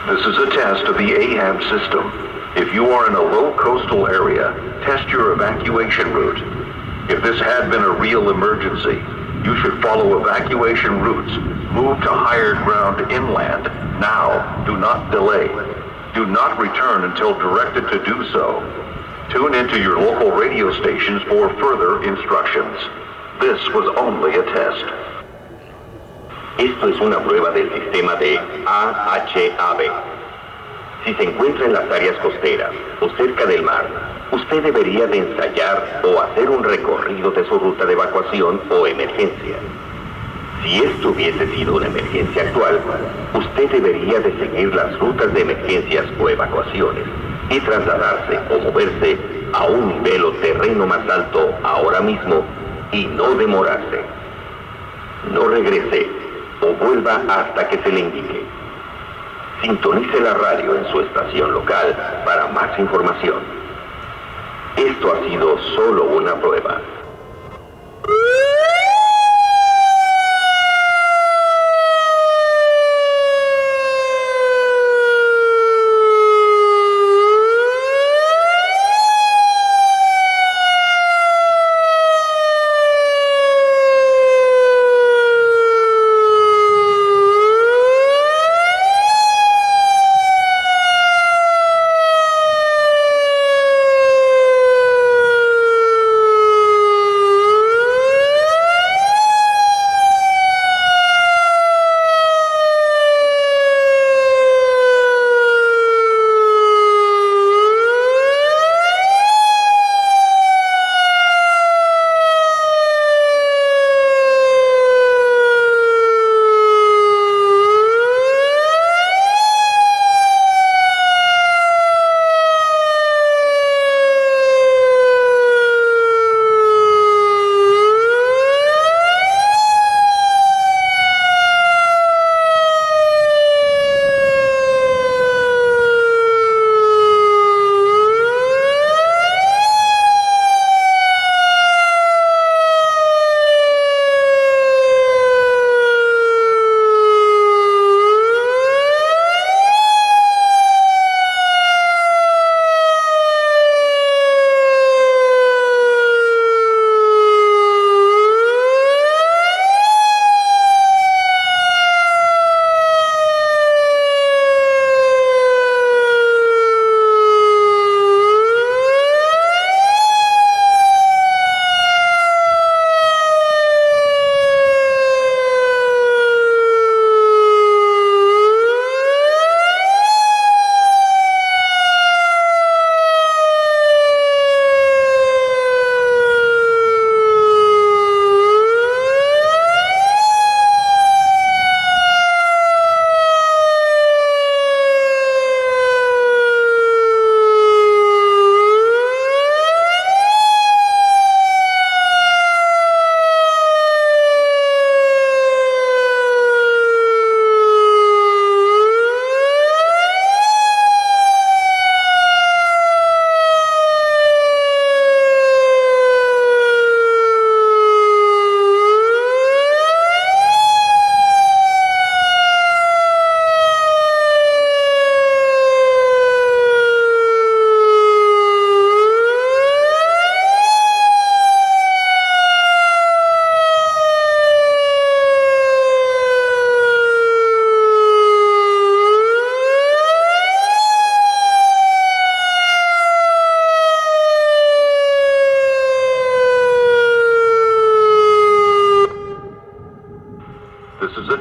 This is a test of the AHAB system. If you are in a low coastal area, test your evacuation route. If this had been a real emergency, you should follow evacuation routes. Move to higher ground inland. Now, do not delay. Do not return until directed to do so. Tune into your local radio stations for further instructions. This was only a test. Esto es una prueba del sistema de AHAB. Si se encuentra en las áreas costeras o cerca del mar, usted debería de ensayar o hacer un recorrido de su ruta de evacuación o emergencia. Si esto hubiese sido una emergencia actual, usted debería de seguir las rutas de emergencias o evacuaciones y trasladarse o moverse a un nivel o terreno más alto ahora mismo y no demorarse. No regrese o vuelva hasta que se le indique. Sintonice la radio en su estación local para más información. Esto ha sido solo una prueba.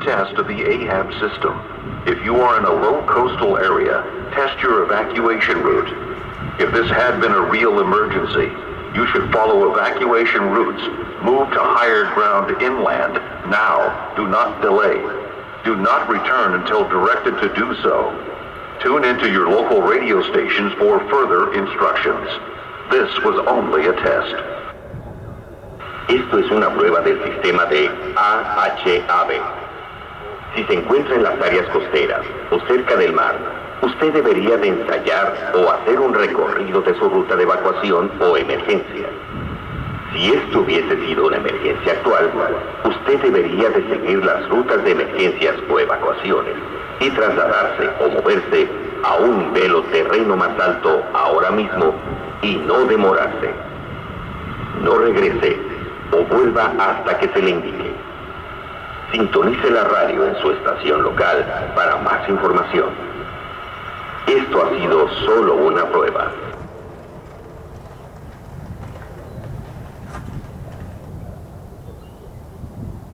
test of the AHAB system. If you are in a low coastal area, test your evacuation route. If this had been a real emergency, you should follow evacuation routes. Move to higher ground inland. Now, do not delay. Do not return until directed to do so. Tune into your local radio stations for further instructions. This was only a test. Esto es una prueba del sistema de AHAB. Si se encuentra en las áreas costeras o cerca del mar, usted debería de ensayar o hacer un recorrido de su ruta de evacuación o emergencia. Si esto hubiese sido una emergencia actual, usted debería de seguir las rutas de emergencias o evacuaciones y trasladarse o moverse a un nivel o terreno más alto ahora mismo y no demorarse. No regrese o vuelva hasta que se le indique. Sintonice la radio en su estación local para más información. Esto ha sido solo una prueba.